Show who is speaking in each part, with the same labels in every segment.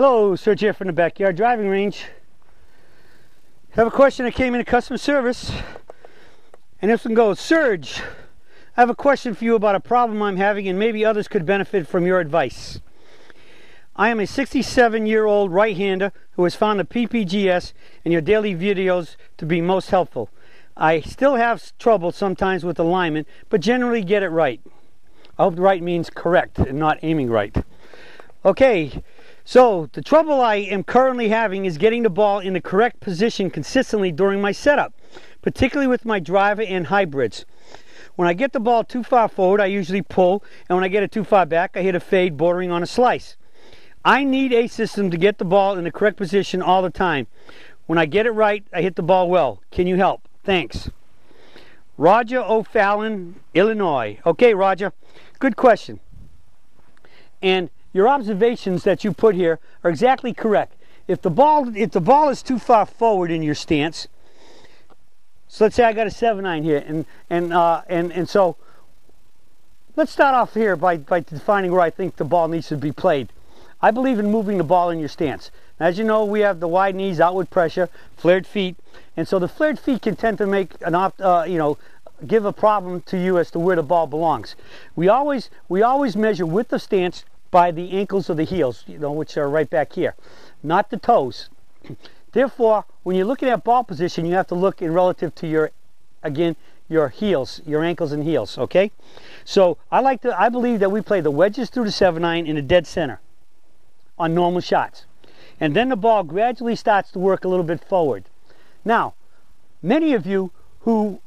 Speaker 1: Hello, Serge here from the Backyard Driving Range. I have a question that came into customer service, and this one goes, Serge, I have a question for you about a problem I'm having, and maybe others could benefit from your advice. I am a 67-year-old right-hander who has found the PPGS and your daily videos to be most helpful. I still have trouble sometimes with alignment, but generally get it right. I hope right means correct and not aiming right. Okay, so the trouble I am currently having is getting the ball in the correct position consistently during my setup, particularly with my driver and hybrids. When I get the ball too far forward, I usually pull, and when I get it too far back, I hit a fade bordering on a slice. I need a system to get the ball in the correct position all the time. When I get it right, I hit the ball well. Can you help? Thanks. Roger O'Fallon, Illinois. Okay, Roger, good question. And your observations that you put here are exactly correct. If the ball is too far forward in your stance, so let's say I got a 7-9 here, and so let's start off here by defining where I think the ball needs to be played. I believe in moving the ball in your stance. As you know, we have the wide knees, outward pressure, flared feet, and so the flared feet can tend to make give a problem to you as to where the ball belongs. We always measure width of stance by the ankles or the heels, which are right back here, not the toes. Therefore, when you're looking at ball position, you have to look in relative to your heels, your ankles and heels. Okay, so I believe that we play the wedges through the 7-9 in the dead center on normal shots, and then the ball gradually starts to work a little bit forward. Now, many of you who,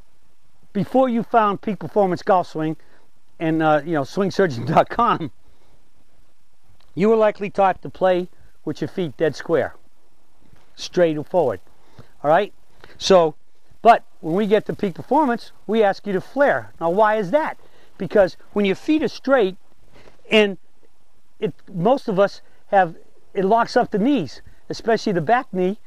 Speaker 1: before you found Peak Performance Golf Swing and swingsurgeon.com, you were likely taught to play with your feet dead square, straight or forward. All right? So, but when we get to Peak Performance, we ask you to flare. Now, why is that? Because when your feet are straight, and most of us it locks up the knees, especially the back knee,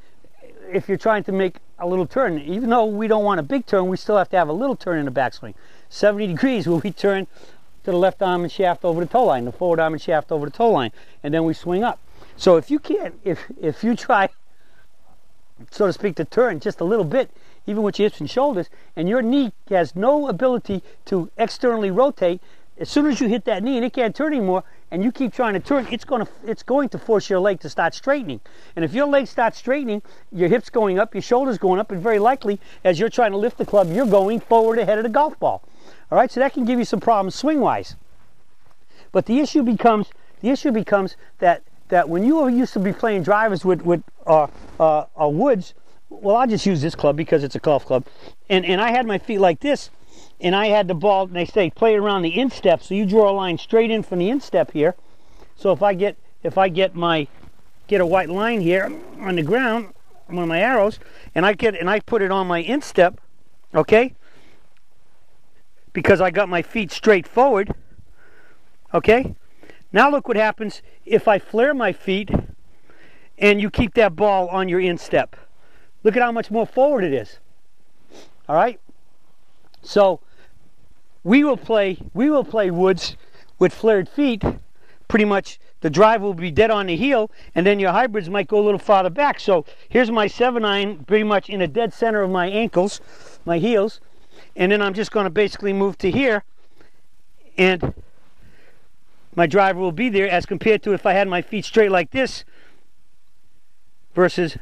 Speaker 1: if you're trying to make a little turn. Even though we don't want a big turn, we still have to have a little turn in the backswing. 70 degrees where we turn to the left arm and shaft over the toe line, the forward arm and shaft over the toe line, and then we swing up. So if you can't, if you try, so to speak, to turn just a little bit, even with your hips and shoulders, and your knee has no ability to externally rotate, as soon as you hit that knee and it can't turn anymore, and you keep trying to turn, it's going to force your leg to start straightening. And if your leg starts straightening, your hips going up, your shoulders going up, and very likely, as you're trying to lift the club, you're going forward ahead of the golf ball. All right, so that can give you some problems swing-wise. But the issue becomes that when you used to be playing drivers with woods, well, I'll just use this club because it's a golf club, and I had my feet like this, and I had the ball, and they say play it around the instep, so you draw a line straight in from the instep here. So if I get a white line here on the ground, one of my arrows, and I put it on my instep, okay, because I got my feet straight forward, okay. Now look what happens if I flare my feet and you keep that ball on your instep. Look at how much more forward it is. All right. So we will play woods with flared feet. Pretty much the drive will be dead on the heel, and then your hybrids might go a little farther back. So here's my 7-9 pretty much in the dead center of my ankles, my heels, and then I'm just going to basically move to here, and my driver will be there, as compared to if I had my feet straight like this versus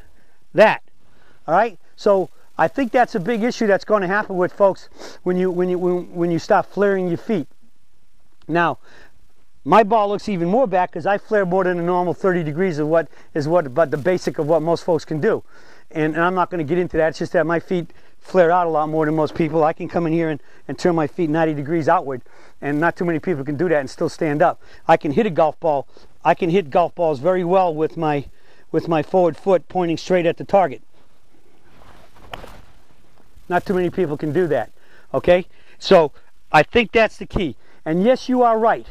Speaker 1: that. All right, so I think that's a big issue that's going to happen with folks when you start flaring your feet. Now, my ball looks even more back because I flare more than a normal 30 degrees of but the basic of what most folks can do. And I'm not going to get into that. It's just that my feet flare out a lot more than most people. I can come in here and turn my feet 90 degrees outward, and not too many people can do that and still stand up. I can hit a golf ball. I can hit golf balls very well with my forward foot pointing straight at the target. Not too many people can do that. Okay? So I think that's the key. And yes, you are right.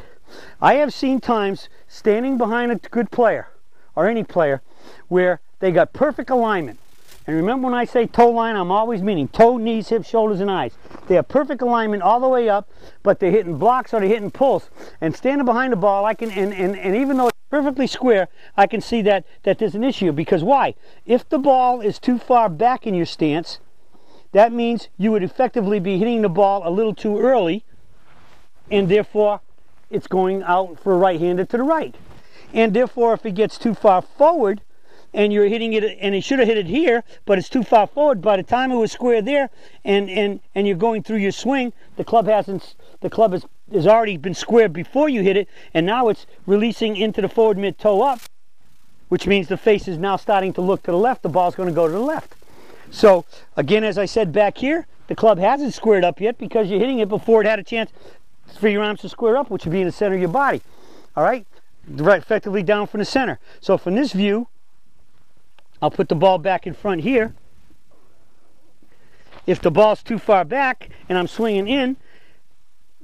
Speaker 1: I have seen times standing behind a good player, or any player, where they got perfect alignment. And remember, when I say toe line, I'm always meaning toe, knees, hips, shoulders, and eyes. They have perfect alignment all the way up, but they're hitting blocks or they're hitting pulls. And standing behind the ball, I can, and even though perfectly square, I can see that there's an issue. Because why? If the ball is too far back in your stance, that means you would effectively be hitting the ball a little too early, and therefore it's going out for a right-hander to the right. And therefore, if it gets too far forward, and you're hitting it, and it should have hit it here, but it's too far forward, by the time it was square there, and you're going through your swing, the club has already been squared before you hit it, and now it's releasing into the forward mid toe up, which means the face is now starting to look to the left. The ball's going to go to the left. So again, as I said back here, the club hasn't squared up yet because you're hitting it before it had a chance for your arms to square up, which would be in the center of your body. All right, right, effectively down from the center. So from this view, I'll put the ball back in front here. If the ball's too far back and I'm swinging in,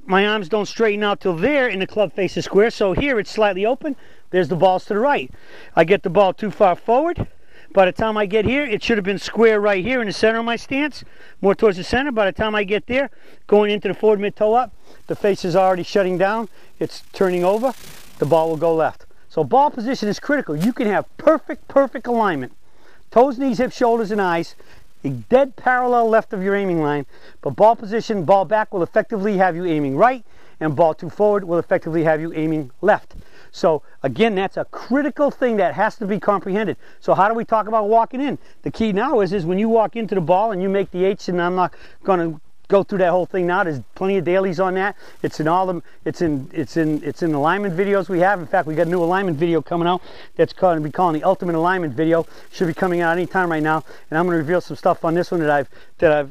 Speaker 1: my arms don't straighten out till there and the club face is square. So here it's slightly open. There's the balls to the right. I get the ball too far forward. By the time I get here, it should have been square right here in the center of my stance, more towards the center. By the time I get there, going into the forward mid toe up, the face is already shutting down. It's turning over. The ball will go left. So ball position is critical. You can have perfect alignment. Toes, knees, hips, shoulders, and eyes, a dead parallel left of your aiming line, but ball position, ball back will effectively have you aiming right, and ball too forward will effectively have you aiming left. So again, that's a critical thing that has to be comprehended. So how do we talk about walking in? The key now is when you walk into the ball and you make the H, and I'm not going to go through that whole thing now. There's plenty of dailies on that. It's in all them. It's in alignment videos we have. In fact, we got a new alignment video coming out that's going to be calling the Ultimate Alignment Video. Should be coming out anytime right now. And I'm going to reveal some stuff on this one that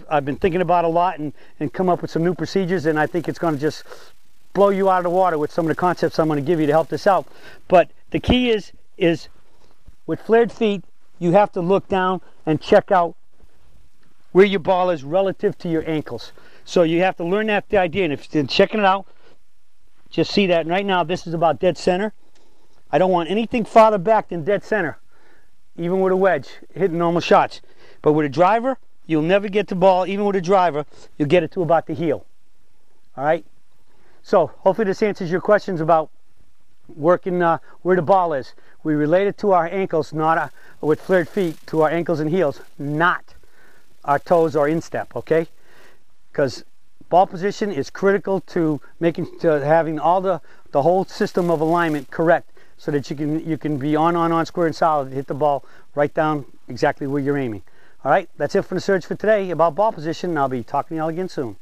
Speaker 1: I've been thinking about a lot and come up with some new procedures. And I think it's going to just blow you out of the water with some of the concepts I'm going to give you to help this out. But the key is with flared feet, you have to look down and check out where your ball is relative to your ankles. So you have to learn that the idea. And if you're checking it out, just see that right now this is about dead center. I don't want anything farther back than dead center, even with a wedge, hitting normal shots. But with a driver, you'll never get the ball, even with a driver, you'll get it to about the heel. All right? So hopefully this answers your questions about working where the ball is. We relate it to our ankles, not with flared feet, to our ankles and heels, not our toes or instep, okay? Because ball position is critical to having all the whole system of alignment correct, so that you can be on square and solid, hit the ball right down exactly where you're aiming. All right, that's it for the search for today about ball position, and I'll be talking to y'all again soon.